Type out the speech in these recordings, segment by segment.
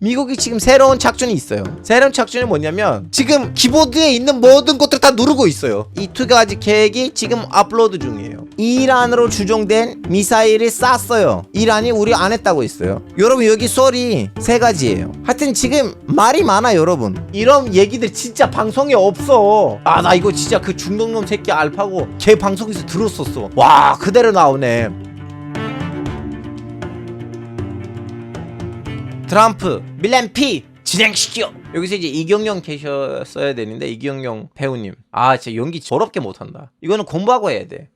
미국이 지금 새로운 작전이 있어요. 새로운 작전이 뭐냐면 지금 키보드에 있는 모든 것들 다 누르고 있어요. 이 두 가지 계획이 지금 업로드 중이에요. 이란으로 추정된 미사일을 쐈어요. 이란이 우리 안 했다고 했어요. 여러분 여기 썰이 세 가지예요. 하여튼 지금 말이 많아 여러분. 이런 얘기들 진짜 방송에 없어. 아 나 이거 진짜 그 중동놈 새끼 알파고 걔 방송에서 들었었어. 와 그대로 나오네. 트럼프 밀렌피 진행시켜. 여기서 이제 이경영 계셨어야 되는데 이경영 배우님 아 진짜 연기 더럽게 못한다. 이거는 공부하고 해야 돼.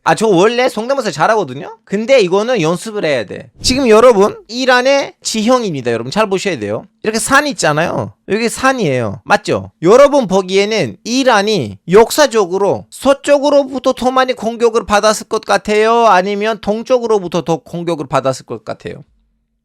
아 저 원래 성대모사 잘하거든요. 근데 이거는 연습을 해야 돼. 지금 여러분 이란의 지형입니다. 여러분 잘 보셔야 돼요. 이렇게 산 있잖아요. 여기 산이에요. 맞죠? 여러분 보기에는 이란이 역사적으로 서쪽으로부터 더 많이 공격을 받았을 것 같아요? 아니면 동쪽으로부터 더 공격을 받았을 것 같아요?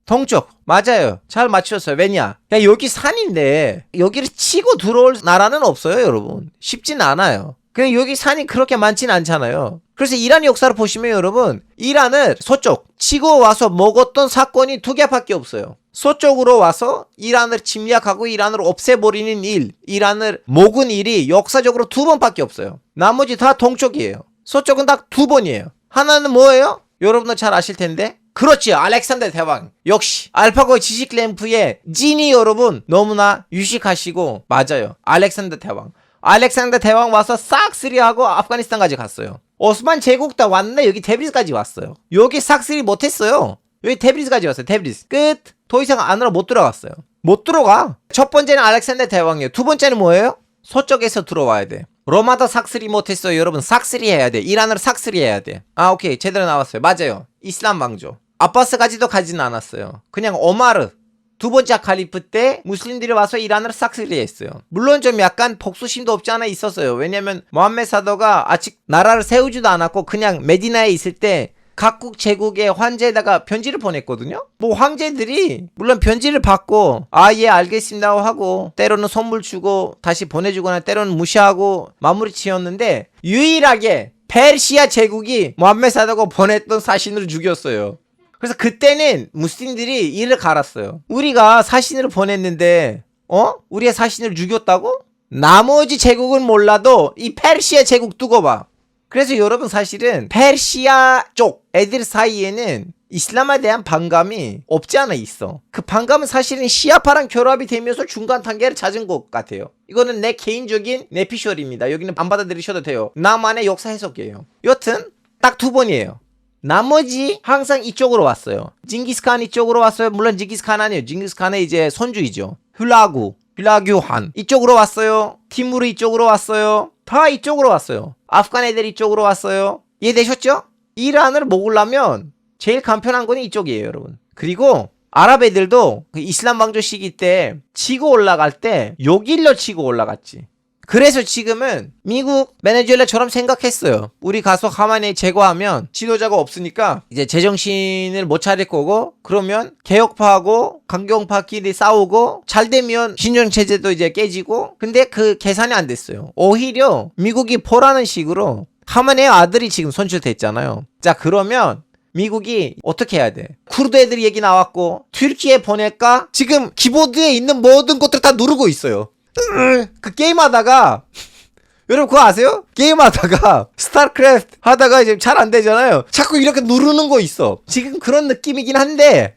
동쪽 맞아요. 잘 맞추셨어요. 왜냐? 야 여기 산인데 여기를 치고 들어올 나라는 없어요 여러분. 쉽진 않아요. 그냥 여기 산이 그렇게 많진 않잖아요. 그래서 이란 역사를 보시면 여러분 이란을 서쪽 치고 와서 먹었던 사건이 두 개밖에 없어요. 서쪽으로 와서 이란을 침략하고 이란을 없애버리는 일, 이란을 먹은 일이 역사적으로 두 번밖에 없어요. 나머지 다 동쪽이에요. 서쪽은 딱 두 번이에요. 하나는 뭐예요? 여러분도 잘 아실 텐데 그렇지 알렉산더 대왕. 역시 알파고 지식 램프의 진이 여러분 너무나 유식하시고 맞아요. 알렉산더 대왕. 알렉산더 대왕 와서 싹쓸이하고 아프가니스탄까지 갔어요. 오스만 제국 다 왔는데 여기 테브리즈까지 왔어요. 여기 싹쓸이 못했어요. 여기 테브리즈까지 왔어요. 테브리즈 끝. 더 이상 안으로 못 들어갔어요. 못 들어가. 첫 번째는 알렉산더 대왕이에요. 두 번째는 뭐예요? 서쪽에서 들어와야 돼. 로마도 싹쓸이 못했어요. 여러분 싹쓸이 해야 돼. 이란으로 싹쓸이 해야 돼. 아 오케이 제대로 나왔어요. 맞아요. 이슬람 왕조. 아바스까지도 가지는 않았어요. 그냥 오마르 두 번째 칼리프 때 무슬림들이 와서 이란을 싹쓸이 했어요. 물론 좀 약간 복수심도 없지 않아 있었어요. 왜냐면 모함메드 사도가 아직 나라를 세우지도 않았고 그냥 메디나에 있을 때 각국 제국의 황제에다가 편지를 보냈거든요. 뭐 황제들이 물론 편지를 받고 아 예 알겠습니다 하고 때로는 선물 주고 다시 보내주거나 때로는 무시하고 마무리 지었는데 유일하게 페르시아 제국이 모함메드 사도가 보냈던 사신을 죽였어요. 그래서 그때는 무슬림들이 이를 갈았어요. 우리가 사신을 보냈는데 우리의 사신을 죽였다고? 나머지 제국은 몰라도 이 페르시아 제국 두고 봐. 그래서 여러분 사실은 페르시아 쪽 애들 사이에는 이슬람에 대한 반감이 없지 않아 있어. 그 반감은 사실은 시아파랑 결합이 되면서 중간 단계를 찾은 것 같아요. 이거는 내 개인적인 내피셜입니다. 여기는 안 받아들이셔도 돼요. 나만의 역사 해석이에요. 여튼 딱 두 번이에요. 나머지 항상 이쪽으로 왔어요. 징기스칸 이쪽으로 왔어요. 물론 징기스칸 아니에요. 징기스칸의 이제 손주이죠. 훌라규한 이쪽으로 왔어요. 티무르 이쪽으로 왔어요. 다 이쪽으로 왔어요. 아프간 애들 이쪽으로 왔어요. 이해되셨죠? 이란을 먹으려면 제일 간편한 건 이쪽이에요 여러분. 그리고 아랍 애들도 그 이슬람 왕조 시기 때 치고 올라갈 때 여길로 치고 올라갔지. 그래서 지금은 미국 베네수엘라처럼 생각했어요. 우리 가서 가만히 제거하면 지도자가 없으니까 이제 제정신을 못 차릴 거고 그러면 개혁파하고 강경파끼리 싸우고 잘 되면 신정체제도 이제 깨지고 근데 그 계산이 안 됐어요. 오히려 미국이 보라는 식으로 하만의 아들이 지금 선출됐잖아요. 자 그러면 미국이 어떻게 해야 돼? 쿠르드 애들 얘기 나왔고 튀르키예 보낼까? 지금 키보드에 있는 모든 것들 다 누르고 있어요. 그 게임하다가 여러분 그거 아세요? 게임하다가 스타크래프트 하다가 이제 잘 안 되잖아요. 자꾸 이렇게 누르는 거 있어. 지금 그런 느낌이긴 한데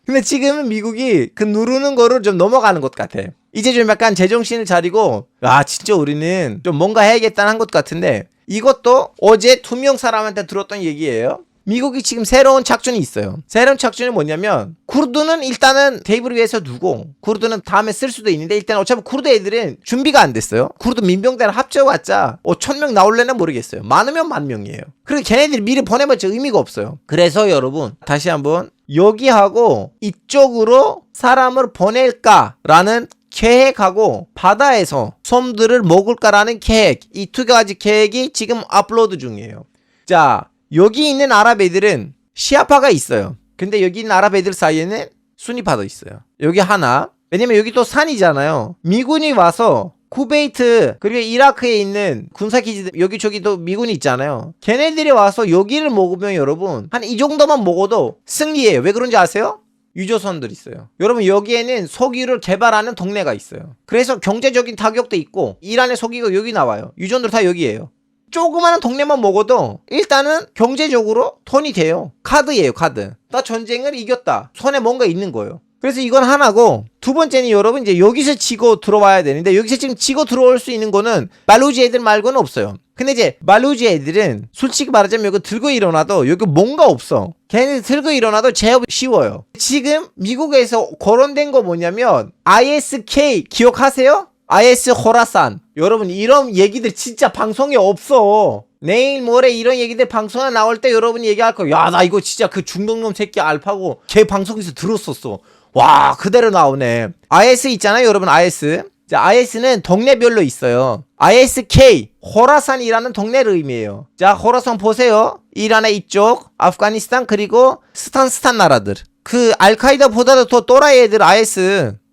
근데 지금은 미국이 그 누르는 거를 좀 넘어가는 것 같아. 이제 좀 약간 제정신을 차리고 아 진짜 우리는 좀 뭔가 해야겠다는 한 것 같은데 이것도 어제 두 명 사람한테 들었던 얘기예요. 미국이 지금 새로운 작전이 있어요. 새로운 작전이 뭐냐면 쿠르드는 일단은 테이블 위에서 두고 쿠르드는 다음에 쓸 수도 있는데 일단 어차피 쿠르드 애들은 준비가 안 됐어요. 쿠르드 민병대를 합쳐봤자 5,000명 나올래나 모르겠어요. 많으면 10,000명이에요. 그리고 걔네들이 미리 보내봤자 의미가 없어요. 그래서 여러분 다시 한번 여기하고 이쪽으로 사람을 보낼까라는 계획하고 바다에서 섬들을 먹을까라는 계획 이 두 가지 계획이 지금 업로드 중이에요. 자 여기 있는 아랍 애들은 시아파가 있어요. 근데 여기 있는 아랍 애들 사이에는 수니파도 있어요. 여기 하나. 왜냐면 여기 또 산이잖아요. 미군이 와서 쿠베이트 그리고 이라크에 있는 군사기지들 여기저기도 미군이 있잖아요. 걔네들이 와서 여기를 먹으면 여러분 한 이 정도만 먹어도 승리예요. 왜 그런지 아세요? 유조선들 있어요. 여러분 여기에는 석유를 개발하는 동네가 있어요. 그래서 경제적인 타격도 있고 이란의 석유가 여기 나와요. 유전들 다 여기에요. 조그마한 동네만 먹어도 일단은 경제적으로 돈이 돼요. 카드예요, 카드. 나 전쟁을 이겼다. 손에 뭔가 있는 거예요. 그래서 이건 하나고, 두 번째는 여러분 이제 여기서 지고 들어와야 되는데, 여기서 지금 지고 들어올 수 있는 거는 말루지 애들 말고는 없어요. 근데 이제 말루지 애들은 솔직히 말하자면 여기 들고 일어나도 여기 뭔가 없어. 걔네들 들고 일어나도 제압 쉬워요. 지금 미국에서 거론된 거 뭐냐면 ISK 기억하세요? IS 호라산. 여러분 이런 얘기들 진짜 방송에 없어. 내일 모레 이런 얘기들 방송에 나올 때 여러분이 얘기할 거야. 야, 나 이거 진짜 그 중동놈 새끼 알파고 걔 방송에서 들었었어. 와, 그대로 나오네. IS 있잖아요, 여러분. IS. 자, IS는 동네별로 있어요. ISK 호라산이라는 동네를 의미해요. 자, 호라산 보세요. 이란의 이쪽, 아프가니스탄 그리고 스탄 나라들. 그 알카이다보다도 더 또라이 애들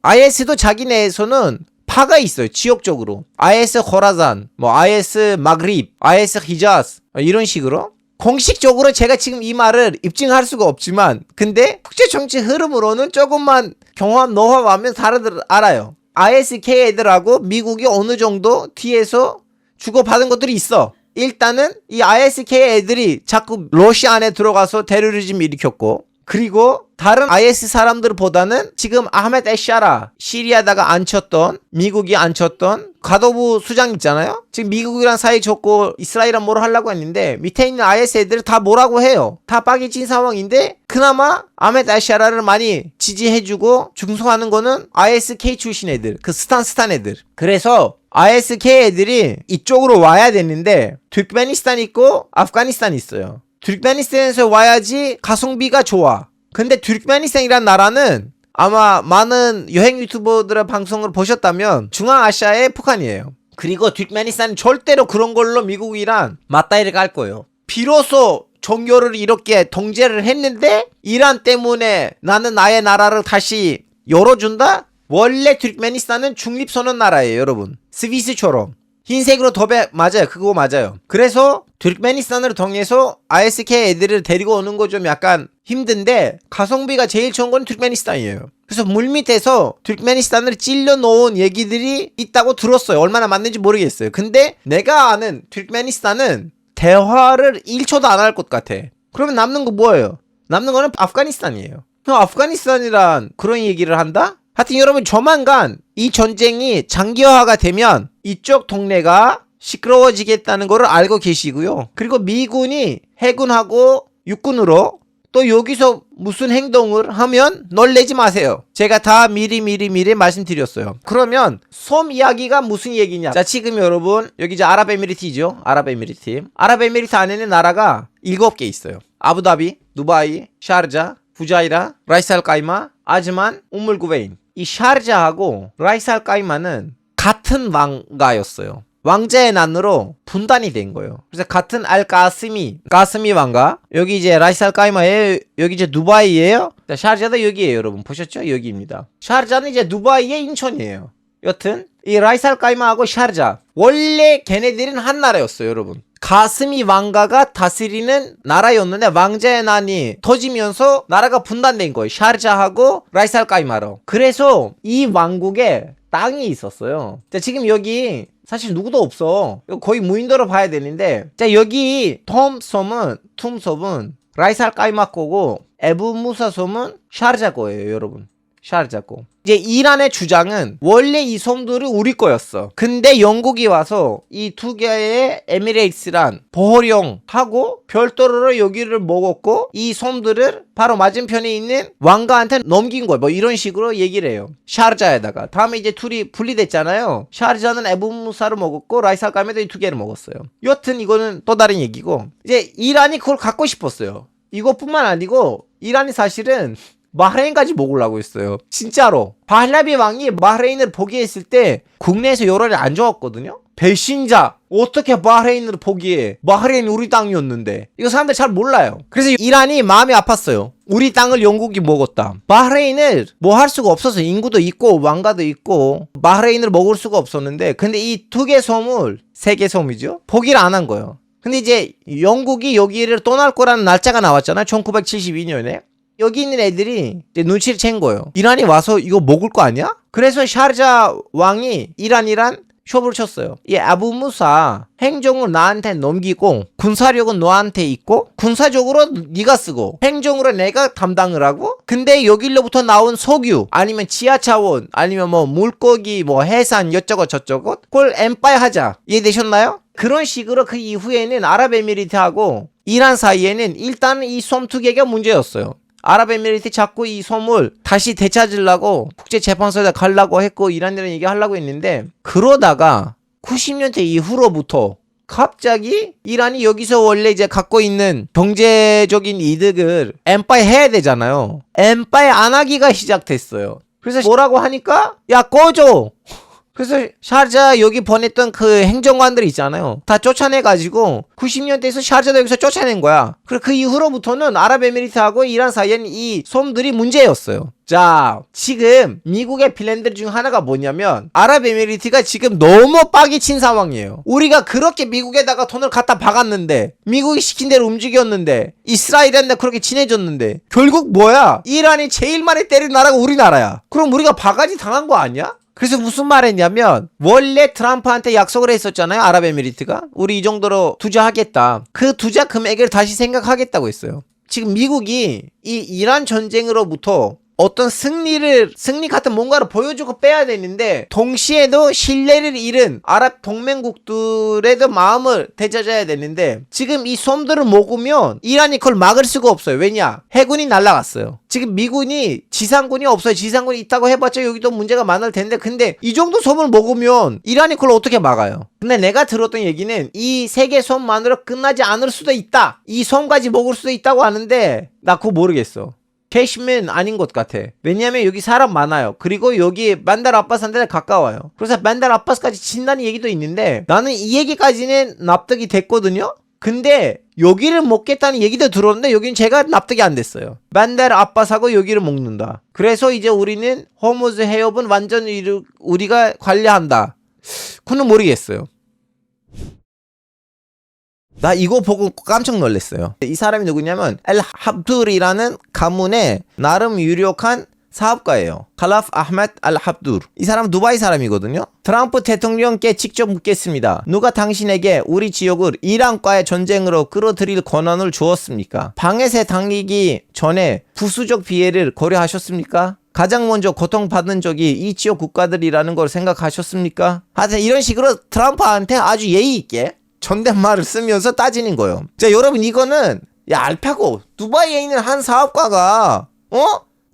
IS도 자기 내에서는 파가 있어요. 지역적으로. IS 호라산, 뭐 IS 마그립, IS 히자스 이런 식으로. 공식적으로 제가 지금 이 말을 입증할 수가 없지만 근데 국제 정치 흐름으로는 조금만 경험 노하우하면 사람들 알아요. ISK 애들하고 미국이 어느 정도 뒤에서 주고받은 것들이 있어. 일단은 이 ISK 애들이 자꾸 러시아 안에 들어가서 테러리즘 일으켰고, 그리고 다른 IS 사람들보다는 지금 아흐메드 에샤라 시리아다가 앉혔던, 미국이 앉혔던 가도부 수장 있잖아요. 지금 미국이랑 사이 좋고 이스라엘이랑 뭐를 하려고 했는데 밑에 있는 IS 애들 다 뭐라고 해요. 다 빡이 찐 상황인데 그나마 아흐메드 에샤라를 많이 지지해주고 중성하는 거는 ISK 출신 애들, 그 스탄 애들. 그래서 ISK 애들이 이쪽으로 와야 되는데 투르크메니스탄 있고 아프가니스탄 있어요. 투르크메니스탄에서 와야지 가성비가 좋아. 근데 투르크메니스탄이란 나라는 아마 많은 여행 유튜버들의 방송을 보셨다면 중앙아시아의 북한이에요. 그리고 투르크메니스탄은 절대로 그런 걸로 미국이랑 맞다이를 갈 거예요. 비로소 종교를 이렇게 통제를 했는데 이란 때문에 나는 나의 나라를 다시 열어준다? 원래 투르크메니스탄은 중립선언 나라예요, 여러분. 스위스처럼. 흰색으로 도배 맞아요. 그거 맞아요. 그래서 투르크메니스탄으로 통해서 ISK 애들을 데리고 오는 거 좀 약간 힘든데 가성비가 제일 좋은 건 투르크메니스탄이에요. 그래서 물밑에서 투르크메니스탄을 찔러 놓은 얘기들이 있다고 들었어요. 얼마나 맞는지 모르겠어요. 근데 내가 아는 투르크메니스탄은 대화를 1초도 안 할 것 같아. 그러면 남는 거 뭐예요? 남는 거는 아프가니스탄이에요. 그럼 아프가니스탄이란 그런 얘기를 한다? 하여튼 여러분 조만간 이 전쟁이 장기화가 되면 이쪽 동네가 시끄러워지겠다는 거를 알고 계시고요. 그리고 미군이 해군하고 육군으로 또 여기서 무슨 행동을 하면 놀래지 마세요. 제가 다 미리 말씀드렸어요. 그러면 섬 이야기가 무슨 얘기냐? 자, 지금 여러분 여기 이제 아랍에미리트죠. 아랍에미리트 안에는 나라가 7개 있어요. 아부다비, 두바이, 샤르자, 후자이라, 라이스 알 카이마, 아즈만, 우물구베인. 이 샤르자하고 라이스 알 카이마는 같은 왕가였어요. 왕자의 난으로 분단이 된 거예요. 그래서 같은 알 가스미 왕가. 여기 이제 라이스 알 카이마에 여기 이제 두바이예요. 자, 샤르자도 여기에요, 여러분. 보셨죠? 여기입니다. 샤르자는 이제 두바이의 인천이에요. 여튼 이 라이스 알 카이마하고 샤르자 원래 걔네들은 한 나라였어요, 여러분. 가스미 왕가가 다스리는 나라였는데 왕자의 난이 터지면서 나라가 분단된 거예요. 샤르자하고 라이스 알 카이마로. 그래서 이 왕국에 땅이 있었어요. 자, 지금 여기 사실 누구도 없어. 거의 무인도로 봐야 되는데, 자, 여기 툼섬은 라이스 알 카이마 거고 에부 무사 섬은 샤르자 거예요, 여러분. 샤르자 거. 이제 이란의 주장은 원래 이 섬들이 우리 거였어. 근데 영국이 와서 이 두 개의 에미레이트스란 보호령하고 별도로 여기를 먹었고 이 섬들을 바로 맞은편에 있는 왕가한테 넘긴 거야. 뭐 이런 식으로 얘기를 해요. 샤르자에다가. 다음에 이제 둘이 분리됐잖아요. 샤르자는 에부무사를 먹었고 라이스 알 카이마도 이 두 개를 먹었어요. 여튼 이거는 또 다른 얘기고, 이제 이란이 그걸 갖고 싶었어요. 이것뿐만 아니고 이란이 사실은 바흐레인까지 먹으려고 했어요. 진짜로. 바hla비 왕이 바흐레인을 포기했을 때 국내에서 여론이 안 좋았거든요. 배신자, 어떻게 바흐레인을 포기해? 바흐레인 우리 땅이었는데. 이거 사람들 잘 몰라요. 그래서 이란이 마음이 아팠어요. 우리 땅을 영국이 먹었다. 바흐레인을 뭐 할 수가 없어서 인구도 있고 왕가도 있고 바흐레인을 먹을 수가 없었는데, 근데 이 두 개 섬을, 세 개 섬이죠, 포기를 안 한 거예요. 근데 이제 영국이 여기를 떠날 거라는 날짜가 나왔잖아요. 1972년에. 여기 있는 애들이 이제 눈치를 챈 거예요. 이란이 와서 이거 먹을 거 아니야? 그래서 샤르자 왕이 이란이란 쇼부를 쳤어요. 이 아부 무사 행정을 나한테 넘기고 군사력은 너한테 있고 군사적으로 네가 쓰고 행정으로 내가 담당을 하고 근데 여기로부터 나온 석유 아니면 지하차원 아니면 뭐 물고기 뭐 해산 여쩌고 저쩌고 그걸 엠파이어 하자. 이해되셨나요? 그런 식으로 그 이후에는 아랍에미리트하고 이란 사이에는 일단은 이 섬 두 개가 문제였어요. 아랍에미리트 자꾸 이 섬을 다시 되찾으려고 국제재판소에다 가려고 했고 이란이란 얘기하려고 했는데 그러다가 90년대 이후로부터 갑자기 이란이 여기서 원래 이제 갖고 있는 경제적인 이득을 엠파이어 해야 되잖아요. 엠파이어 안 하기가 시작됐어요. 그래서 뭐라고 하니까 야 꺼줘. 그래서 샤르자 여기 보냈던 그 행정관들 있잖아요. 다 쫓아내가지고 90년대에서 샤르자도 여기서 쫓아낸 거야. 그리고 그 이후로부터는 아랍에미리트하고 이란 사이에는 이 섬들이 문제였어요. 자, 지금 미국의 플랜들 중 하나가 뭐냐면 아랍에미리트가 지금 너무 빡이 친 상황이에요. 우리가 그렇게 미국에다가 돈을 갖다 박았는데 미국이 시킨 대로 움직였는데 이스라엘한테 그렇게 친해졌는데 결국 뭐야? 이란이 제일 많이 때린 나라가 우리나라야. 그럼 우리가 바가지 당한 거 아니야? 그래서 무슨 말 했냐면 원래 트럼프한테 약속을 했었잖아요. 아랍에미리트가 우리 이 정도로 투자하겠다. 그 투자 금액을 다시 생각하겠다고 했어요. 지금 미국이 이 이란 전쟁으로부터 어떤 승리 같은 뭔가를 보여주고 빼야 되는데 동시에도 신뢰를 잃은 아랍 동맹국들에도 마음을 되찾아야 되는데 지금 이 섬들을 먹으면 이란이 그걸 막을 수가 없어요. 왜냐? 해군이 날아갔어요. 지금 미군이 지상군이 없어요. 지상군이 있다고 해봤자 여기도 문제가 많을 텐데 근데 이 정도 섬을 먹으면 이란이 그걸 어떻게 막아요? 근데 내가 들었던 얘기는 이 세 개 섬만으로 끝나지 않을 수도 있다. 이 섬까지 먹을 수도 있다고 하는데 나 그거 모르겠어. 캐시면 아닌 것 같아. 왜냐면 여기 사람 많아요. 그리고 여기 만달 아빠스한테 가까워요. 그래서 만달 아빠스까지 친다는 얘기도 있는데 나는 이 얘기까지는 납득이 됐거든요. 근데 여기를 먹겠다는 얘기도 들었는데 여기는 제가 납득이 안 됐어요. 만달 아빠스하고 여기를 먹는다. 그래서 이제 우리는 호르무즈 해협은 완전히 우리가 관리한다. 그건 모르겠어요. 나 이거 보고 깜짝 놀랐어요. 이 사람이 누구냐면 알합둘이라는 가문의 나름 유력한 사업가예요. 칼라프 아흐메드 알합둘. 이 사람은 두바이 사람이거든요. 트럼프 대통령께 직접 묻겠습니다. 누가 당신에게 우리 지역을 이란과의 전쟁으로 끌어들일 권한을 주었습니까? 방해세 당기기 전에 부수적 피해를 고려하셨습니까? 가장 먼저 고통받은 적이 이 지역 국가들이라는 걸 생각하셨습니까? 하여튼 이런 식으로 트럼프한테 아주 예의 있게 존댓말을 쓰면서 따지는 거예요. 자, 여러분 이거는 야 알파고 두바이에 있는 한 사업가가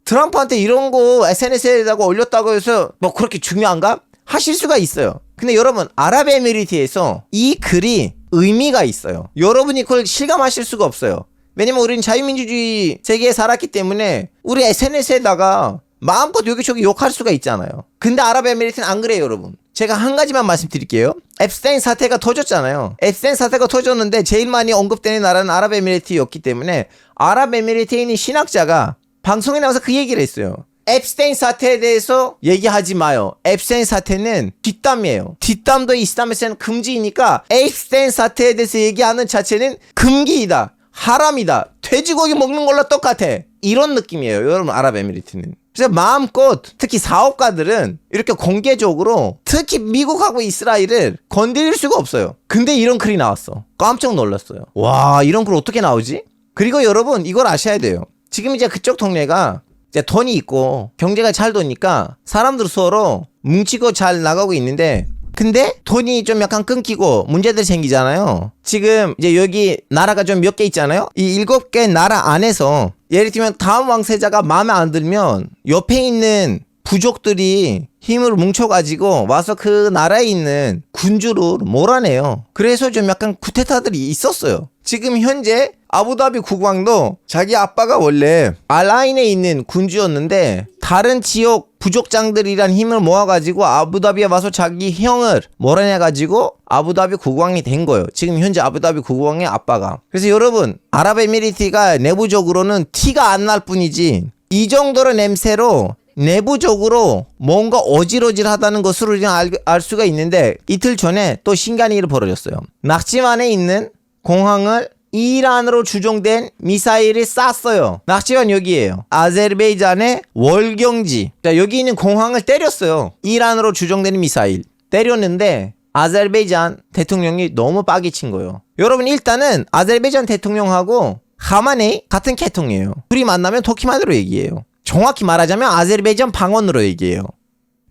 트럼프한테 이런 거 SNS에다가 올렸다고 해서 뭐 그렇게 중요한가? 하실 수가 있어요. 근데 여러분 아랍에미리트에서 이 글이 의미가 있어요. 여러분이 그걸 실감하실 수가 없어요. 왜냐면 우리는 자유민주주의 세계에 살았기 때문에 우리 SNS에다가 마음껏 여기저기 욕할 수가 있잖아요. 근데 아랍에미리트는 안 그래요, 여러분. 제가 한 가지만 말씀드릴게요. 앱스테인 사태가 터졌잖아요. 앱스테인 사태가 터졌는데 제일 많이 언급되는 나라는 아랍에미리트였기 때문에 아랍에미리트에 있는 신학자가 방송에 나와서 그 얘기를 했어요. 앱스테인 사태에 대해서 얘기하지 마요. 앱스테인 사태는 뒷담이에요. 뒷담도 이슬람에서는 금지이니까 앱스테인 사태에 대해서 얘기하는 자체는 금기이다. 하람이다. 돼지고기 먹는 걸로 똑같아. 이런 느낌이에요. 여러분 아랍에미리트는. 그래서 마음껏 특히 사업가들은 이렇게 공개적으로 특히 미국하고 이스라엘을 건드릴 수가 없어요. 근데 이런 글이 나왔어. 깜짝 놀랐어요. 와, 이런 글 어떻게 나오지? 그리고 여러분 이걸 아셔야 돼요. 지금 이제 그쪽 동네가 이제 돈이 있고 경제가 잘 도니까 사람들 서로 뭉치고 잘 나가고 있는데 근데 돈이 좀 약간 끊기고 문제들이 생기잖아요. 지금 이제 여기 나라가 좀 몇 개 있잖아요. 이 7개 나라 안에서 예를 들면 다음 왕세자가 마음에 안 들면 옆에 있는 부족들이 힘을 뭉쳐가지고 와서 그 나라에 있는 군주를 몰아내요. 그래서 좀 약간 쿠데타들이 있었어요. 지금 현재 아부다비 국왕도 자기 아빠가 원래 알라인에 있는 군주였는데 다른 지역 부족장들이란 힘을 모아가지고 아부다비에 와서 자기 형을 몰아내가지고 아부다비 국왕이 된 거예요. 지금 현재 아부다비 국왕의 아빠가. 그래서 여러분 아랍에미리트가 내부적으로는 티가 안 날 뿐이지 이 정도로 냄새로 내부적으로 뭔가 어질어질하다는 것을 우리는 알 수가 있는데 이틀 전에 또 신기한 일이 벌어졌어요. 낙지만에 있는 공항을 이란으로 추정된 미사일을 쐈어요. 낚시관 여기에요. 아제르바이잔의 월경지. 자, 여기 있는 공항을 때렸어요. 이란으로 추정되는 미사일. 때렸는데 아제르바이잔 대통령이 너무 빠개 친 거예요. 여러분 일단은 아제르바이잔 대통령하고 하마네이 같은 계통이에요. 둘이 만나면 터키말로 얘기해요. 정확히 말하자면 아제르바이잔 방언으로 얘기해요.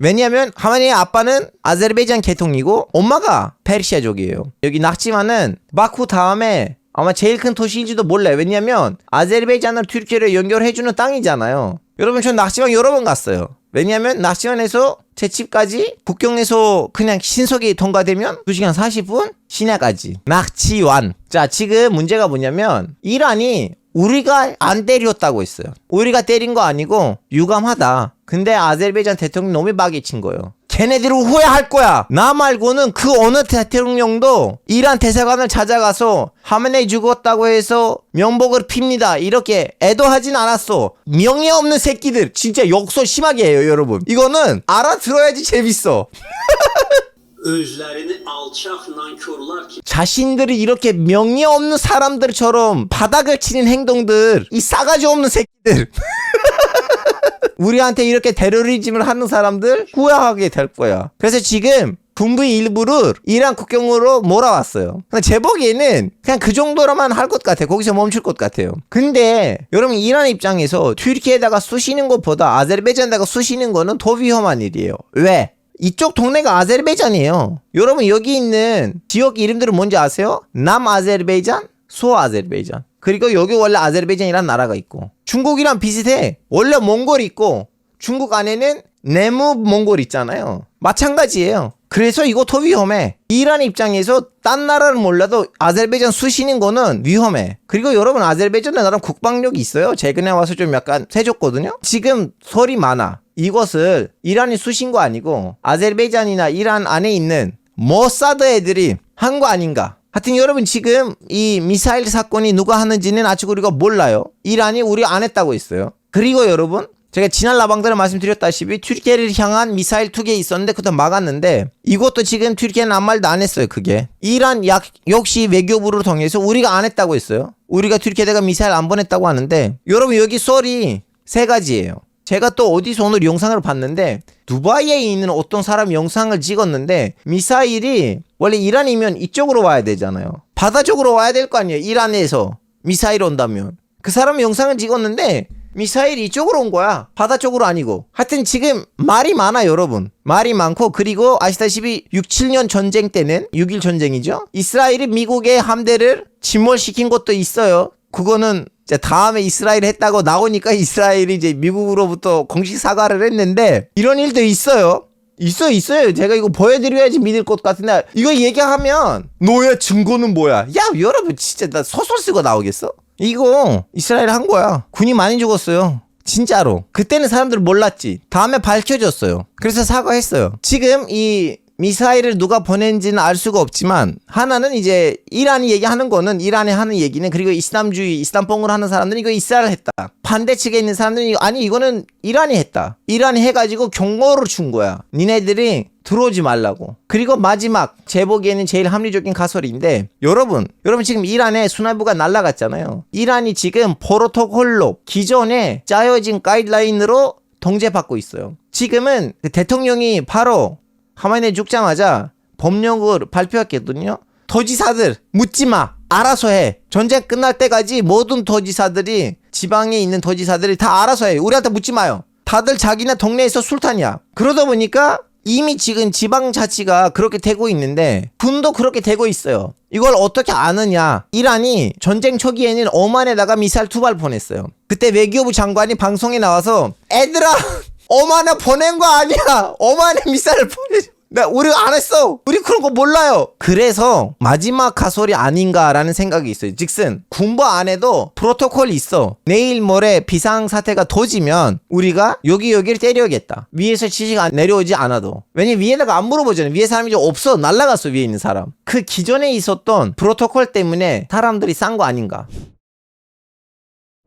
왜냐하면 하마네이 아빠는 아제르바이잔 계통이고 엄마가 페르시아족이에요. 여기 낙지만은 바쿠 다음에 아마 제일 큰 도시일지도 몰라요. 왜냐하면 아제르바이잔을 튀르키예로 연결해주는 땅이잖아요. 여러분 전 낙지만 여러 번 갔어요. 왜냐하면 낙지만에서 제 집까지 국경에서 그냥 신속히 통과되면 2시간 40분 시내까지. 낙지완. 자, 지금 문제가 뭐냐면 이란이 우리가 안 때렸다고 했어요. 우리가 때린 거 아니고 유감하다. 근데 아제르바이잔 대통령이 너무 빠개 친 거예요. 걔네들은 후회할 거야. 나 말고는 그 어느 대통령도 이란 대사관을 찾아가서 하메네이 죽었다고 해서 명복을 핍니다. 이렇게 애도하진 않았어. 명예 없는 새끼들. 진짜 욕설 심하게 해요, 여러분. 이거는 알아들어야지 재밌어. 자신들이 이렇게 명예 없는 사람들처럼 바닥을 치는 행동들, 이 싸가지 없는 새끼들. 우리한테 이렇게 테러리즘을 하는 사람들 후회하게 될 거야. 그래서 지금 군부의 일부를 이란 국경으로 몰아왔어요. 제 보기에는 그냥 그 정도로만 할 것 같아요. 거기서 멈출 것 같아요. 근데 여러분 이란 입장에서 튀르키예에다가 쑤시는 것보다 아제르바이잔에다가 쑤시는 거는 더 위험한 일이에요. 왜? 이쪽 동네가 아제르바이잔이에요. 여러분 여기 있는 지역 이름들은 뭔지 아세요? 남아제르바이잔, 소아제르바이잔. 그리고 여기 원래 아제르바이잔이라는 나라가 있고 중국이랑 비슷해. 원래 몽골이 있고 중국 안에는 내무 몽골 있잖아요. 마찬가지예요. 그래서 이거 더 위험해. 이란 입장에서 딴 나라를 몰라도 아제르바이잔 쑤시는 거는 위험해. 그리고 여러분 아제르바이잔은 나름 국방력이 있어요. 최근에 와서 좀 약간 세졌거든요. 지금 설이 많아. 이것을 이란이 쑤신 거 아니고 아제르바이잔이나 이란 안에 있는 모사드 애들이 한 거 아닌가. 하여튼 여러분 지금 이 미사일 사건이 누가 하는지는 아직 우리가 몰라요. 이란이 우리 안 했다고 했어요. 그리고 여러분 제가 지난 라방들에 말씀드렸다시피 튀르키예를 향한 미사일 2개 있었는데 그것도 막았는데 이것도 지금 튀르키예는 아무 말도 안 했어요. 그게 이란 역시 외교부를 통해서 우리가 안 했다고 했어요. 우리가 튀르키예에다가 미사일 안 보냈다고 하는데 여러분 여기 썰이 3가지예요. 제가 또 어디서 오늘 영상을 봤는데 두바이에 있는 어떤 사람 영상을 찍었는데 미사일이 원래 이란이면 이쪽으로 와야 되잖아요. 바다 쪽으로 와야 될 거 아니에요. 이란에서 미사일 온다면. 그 사람 영상을 찍었는데 미사일이 이쪽으로 온 거야. 바다 쪽으로 아니고. 하여튼 지금 말이 많아 여러분. 말이 많고 그리고 아시다시피 6-7년 전쟁 때는 6.1 전쟁이죠. 이스라엘이 미국의 함대를 침몰시킨 것도 있어요. 그거는 이제 다음에 이스라엘 했다고 나오니까 이스라엘이 이제 미국으로부터 공식 사과를 했는데 이런 일도 있어요. 있어요. 제가 이거 보여드려야지 믿을 것 같은데 이거 얘기하면 너의 증거는 뭐야? 야 여러분 진짜 나 소설 쓰고 나오겠어? 이거 이스라엘 한 거야. 군이 많이 죽었어요. 진짜로. 그때는 사람들 몰랐지. 다음에 밝혀졌어요. 그래서 사과했어요. 지금 이 미사일을 누가 보낸지는 알 수가 없지만 하나는 이제 이란이 얘기하는 거는 이란이 하는 얘기는 그리고 이슬람주의 이슬람뽕을 하는 사람들은 이거 이스라엘 했다. 반대 측에 있는 사람들은 아니 이거는 이란이 했다. 이란이 해가지고 경고를 준 거야. 니네들이 들어오지 말라고. 그리고 마지막 제 보기에는 제일 합리적인 가설인데 여러분 지금 이란에 수뇌부가 날아갔잖아요. 이란이 지금 프로토콜로 기존에 짜여진 가이드라인으로 통제받고 있어요. 지금은 대통령이 바로 하마네이 죽자마자 법령을 발표했거든요. 도지사들 묻지마. 알아서 해. 전쟁 끝날 때까지 모든 도지사들이 지방에 있는 도지사들이 다 알아서 해. 우리한테 묻지 마요. 다들 자기네 동네에서 술탄이야. 그러다 보니까 이미 지금 지방자치가 그렇게 되고 있는데 군도 그렇게 되고 있어요. 이걸 어떻게 아느냐. 이란이 전쟁 초기에는 오만에다가 미사일 2발 보냈어요. 그때 외교부 장관이 방송에 나와서 애들아 오만에 보낸 거 아니야. 오만에 미사일 보내줘. 우리가 안 했어. 우리 그런 거 몰라요. 그래서 마지막 가설이 아닌가라는 생각이 있어요. 즉슨 군부 안에도 프로토콜이 있어. 내일 모레 비상사태가 터지면 우리가 여기를 때려야겠다. 위에서 지시가 내려오지 않아도. 왜냐면 위에다가 안 물어보잖아요. 위에 사람이 없어. 날라갔어. 위에 있는 사람. 그 기존에 있었던 프로토콜 때문에 사람들이 싼 거 아닌가.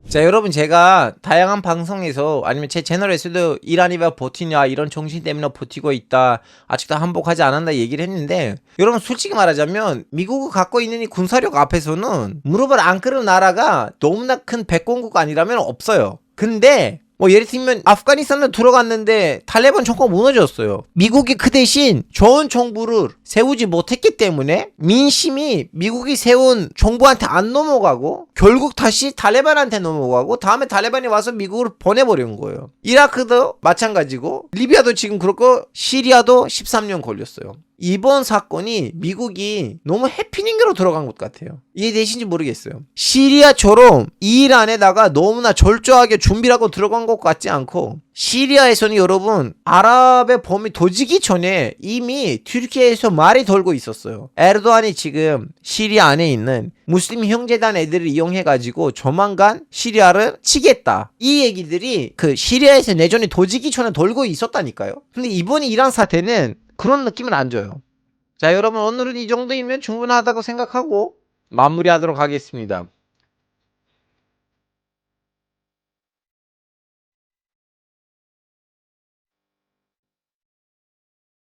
자, 여러분, 제가 다양한 방송에서 아니면 제 채널에서도 이란이 왜 버티냐, 이런 정신 때문에 버티고 있다, 아직도 항복하지 않았다 얘기를 했는데, 여러분 솔직히 말하자면 미국이 갖고 있는 이 군사력 앞에서는 무릎을 안 꿇은 나라가 너무나 큰 백공국 아니라면 없어요. 근데 뭐 예를 들면 아프가니스탄에 들어갔는데 탈레반 정권 무너졌어요. 미국이 그 대신 좋은 정부를 세우지 못했기 때문에 민심이 미국이 세운 정부한테 안 넘어가고 결국 다시 탈레반한테 넘어가고 다음에 탈레반이 와서 미국을 보내버린 거예요. 이라크도 마찬가지고 리비아도 지금 그렇고 시리아도 13년 걸렸어요. 이번 사건이 미국이 너무 해피닝으로 들어간 것 같아요. 이해되신지 모르겠어요. 시리아처럼 이란에다가 너무나 철저하게 준비를 하고 들어간 것 같지 않고, 시리아에서는 여러분 아랍의 범위 도지기 전에 이미 튀르키예에서 말이 돌고 있었어요. 에르도안이 지금 시리아 안에 있는 무슬림 형제단 애들을 이용해가지고 조만간 시리아를 치겠다, 이 얘기들이 그 시리아에서 내전이 도지기 전에 돌고 있었다니까요. 근데 이번 이란 사태는 그런 느낌은 안 줘요. 자, 여러분 오늘은 이 정도이면 충분하다고 생각하고 마무리하도록 하겠습니다.